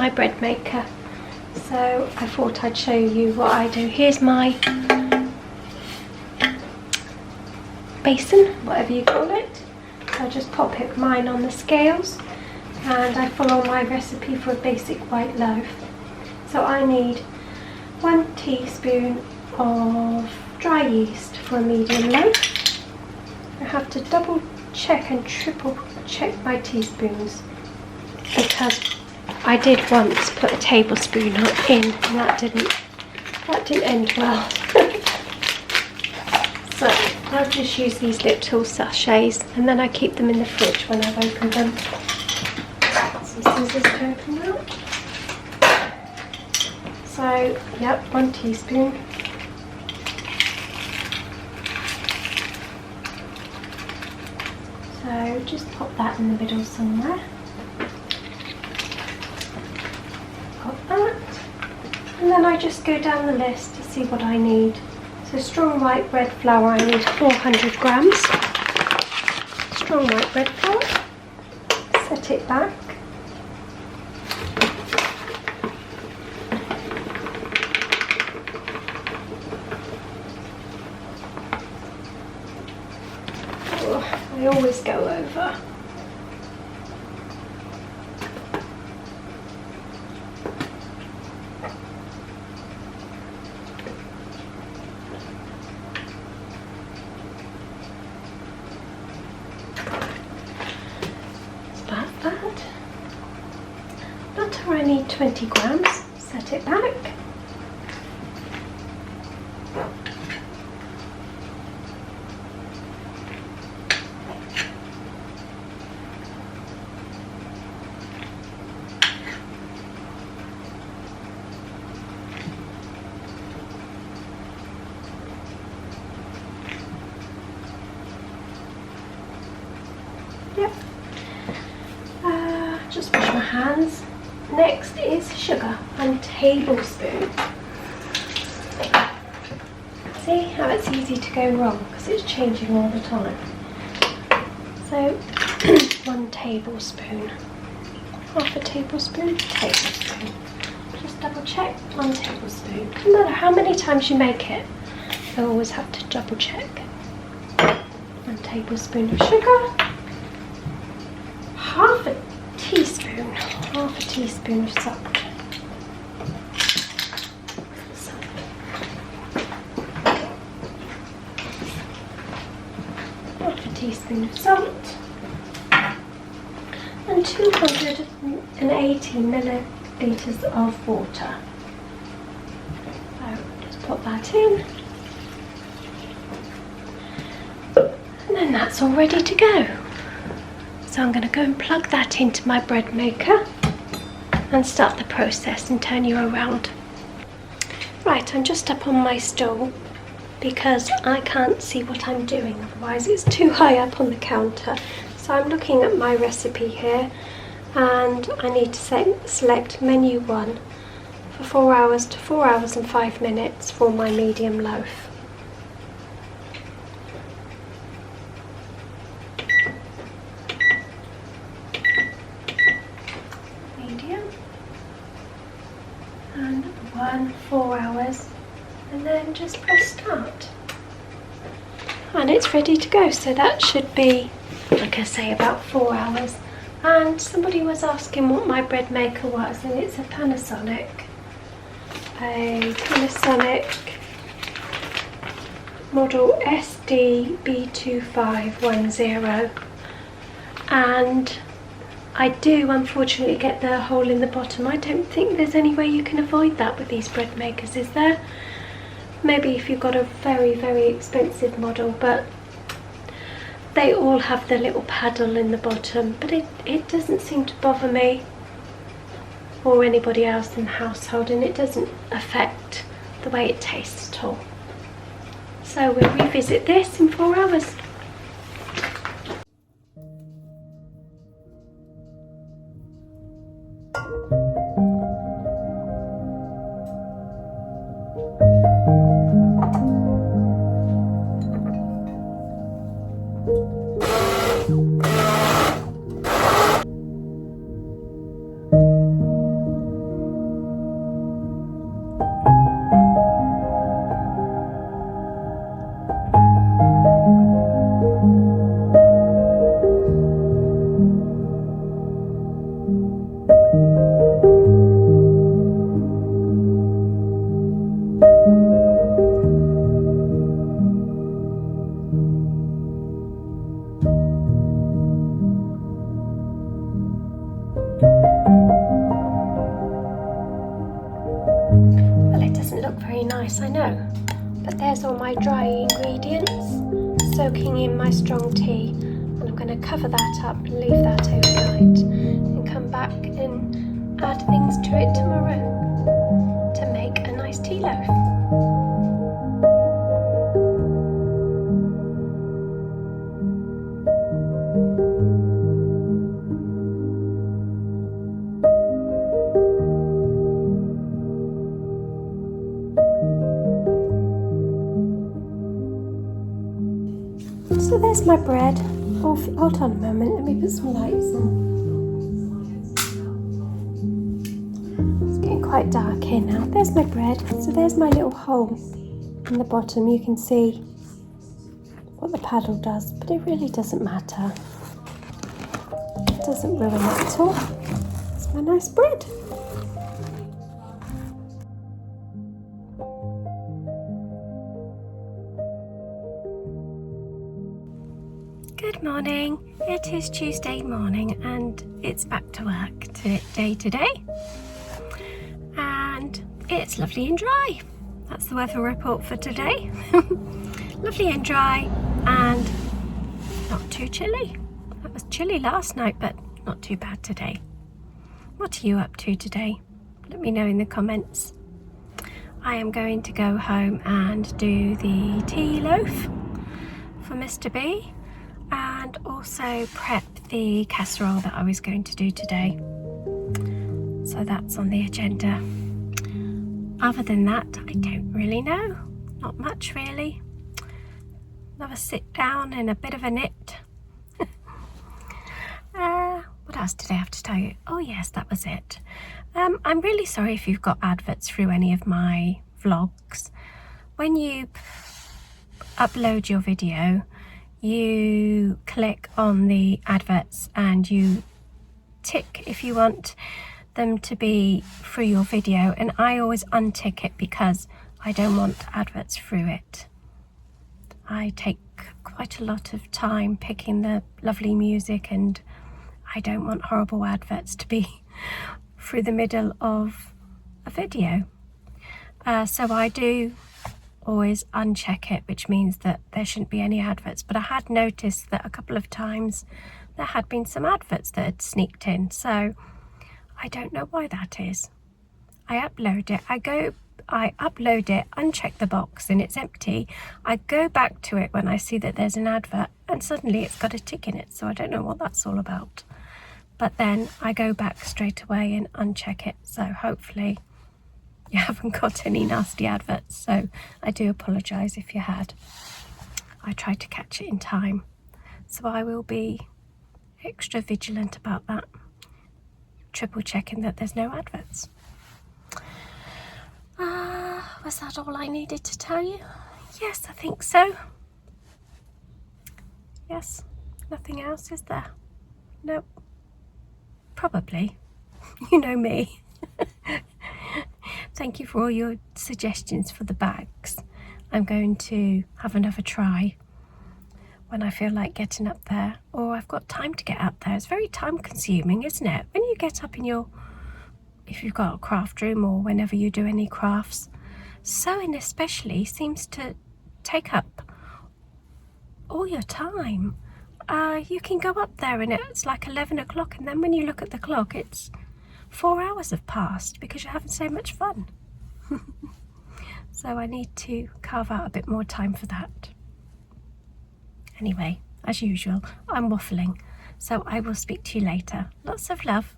my bread maker. So I thought I'd show you what I do. Here's my basin, whatever you call it. So I just pop it mine on the scales, and I follow my recipe for a basic white loaf. So I need 1 teaspoon of dry yeast for a medium loaf. I have to double check and triple check my teaspoons, because I did once put a tablespoon in and that didn't end well. So I'll just use these little sachets, and then I keep them in the fridge when I've opened them. Some scissors to open that. So, yep, 1 teaspoon. So just pop that in the middle somewhere. Got that. And then I just go down the list to see what I need. So strong white bread flour, I need 400 grams. Strong white bread flour. Set it back. Oh, I always go over. Butter, I need 20 grams. Set it back. Yep. Just wash my hands. Next is sugar, 1 tablespoon. See how it's easy to go wrong because it's changing all the time. So 1 tablespoon, half a tablespoon, tablespoon. Just double check, 1 tablespoon. No matter how many times you make it, you always have to double check. 1 tablespoon of sugar, half a teaspoon of salt. Half a teaspoon of salt. And 280 millilitres of water. So just put that in. And then that's all ready to go. So I'm going to go and plug that into my bread maker and start the process and turn you around. Right, I'm just up on my stool because I can't see what I'm doing, otherwise it's too high up on the counter. So I'm looking at my recipe here, and I need to select menu 1 for 4 hours to 4 hours and 5 minutes for my medium loaf. And number 1, 4 hours, and then just press start. And it's ready to go, so that should be, like I say, about 4 hours. And somebody was asking what my bread maker was, and it's a Panasonic model SD B2510, and I do unfortunately get the hole in the bottom. I don't think there's any way you can avoid that with these bread makers, is there? Maybe if you've got a very, very expensive model, but they all have the little paddle in the bottom, but it doesn't seem to bother me or anybody else in the household, and it doesn't affect the way it tastes at all. So we'll revisit this in 4 hours. very nice, I know. But there's all my dry ingredients soaking in my strong tea. And I'm going to cover that up and leave that overnight and come back and add things to it tomorrow to make a nice tea loaf. So there's my bread. Oh, hold on a moment, let me put some lights on. It's getting quite dark here now. There's my bread. So there's my little hole in the bottom. You can see what the paddle does, but it really doesn't matter. It doesn't ruin it at all. It's my nice bread. Good morning. It is Tuesday morning and it's back to work day today. And it's lovely and dry. That's the weather report for today. Lovely and dry and not too chilly. It was chilly last night, but not too bad today. What are you up to today? Let me know in the comments. I am going to go home and do the tea loaf for Mr. B. And also prep the casserole that I was going to do today. So that's on the agenda. Other than that, I don't really know. Not much really. Another sit down and a bit of a knit. What else did I have to tell you? Oh yes, that was it. I'm really sorry if you've got adverts through any of my vlogs. When you upload your video, you click on the adverts and you tick if you want them to be through your video, and I always untick it because I don't want adverts through it. I take quite a lot of time picking the lovely music and I don't want horrible adverts to be through the middle of a video. So I do always uncheck it, which means that there shouldn't be any adverts. But I had noticed that a couple of times there had been some adverts that had sneaked in, so I don't know why that is. I upload it, uncheck the box and it's empty. I go back to it when I see that there's an advert and suddenly it's got a tick in it, so I don't know what that's all about. But then I go back straight away and uncheck it, so hopefully you haven't got any nasty adverts, so I do apologise if you had. I tried to catch it in time, so I will be extra vigilant about that, triple checking that there's no adverts. Was that all I needed to tell you? Yes, I think so. Yes, nothing else is there? Nope. Probably. You know me. Thank you for all your suggestions for the bags. I'm going to have another try when I feel like getting up there, or I've got time to get up there. It's very time consuming, isn't it? When you get up in if you've got a craft room or whenever you do any crafts, sewing especially seems to take up all your time. You can go up there and it's like 11 o'clock, and then when you look at the clock, it's 4 hours have passed because you're having so much fun. So I need to carve out a bit more time for that. Anyway, as usual, I'm waffling, so I will speak to you later. Lots of love.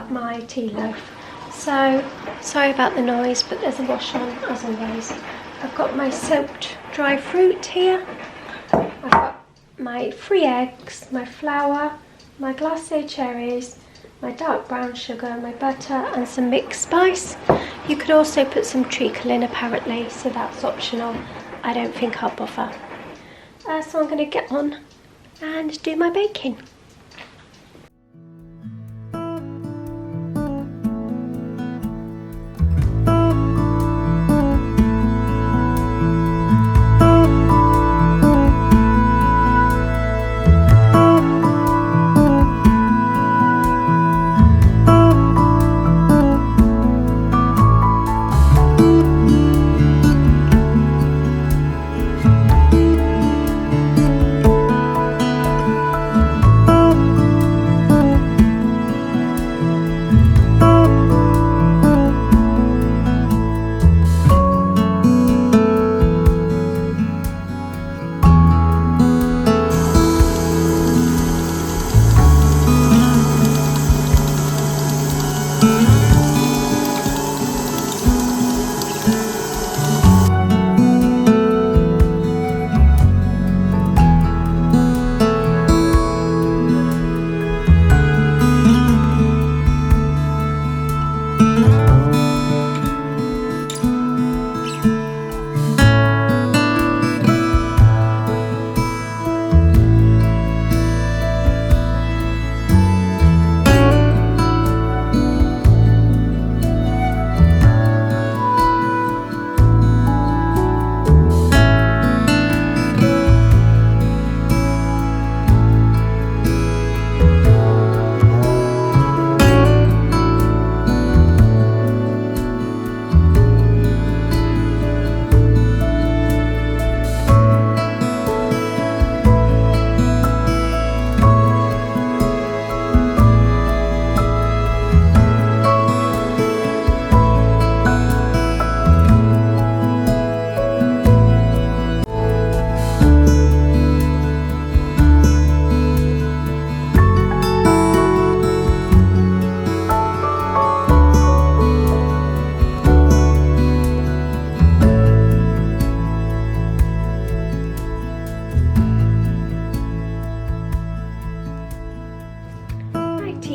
My tea loaf. So sorry about the noise, but there's a wash on as always. I've got my soaked dry fruit here. I've got my 3 eggs, my flour, my glacé cherries, my dark brown sugar, my butter and some mixed spice. You could also put some treacle in apparently, so that's optional. I don't think I'll bother. So I'm going to get on and do my baking.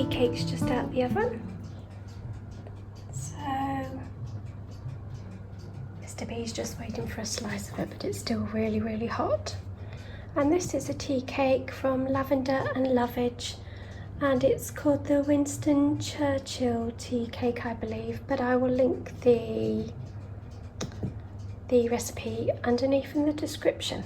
Cake's just out the oven. So Mr. B's just waiting for a slice of it, but it's still really, really hot. And this is a tea cake from Lavender and Lovage, and it's called the Winston Churchill tea cake, I believe, but I will link the recipe underneath in the description.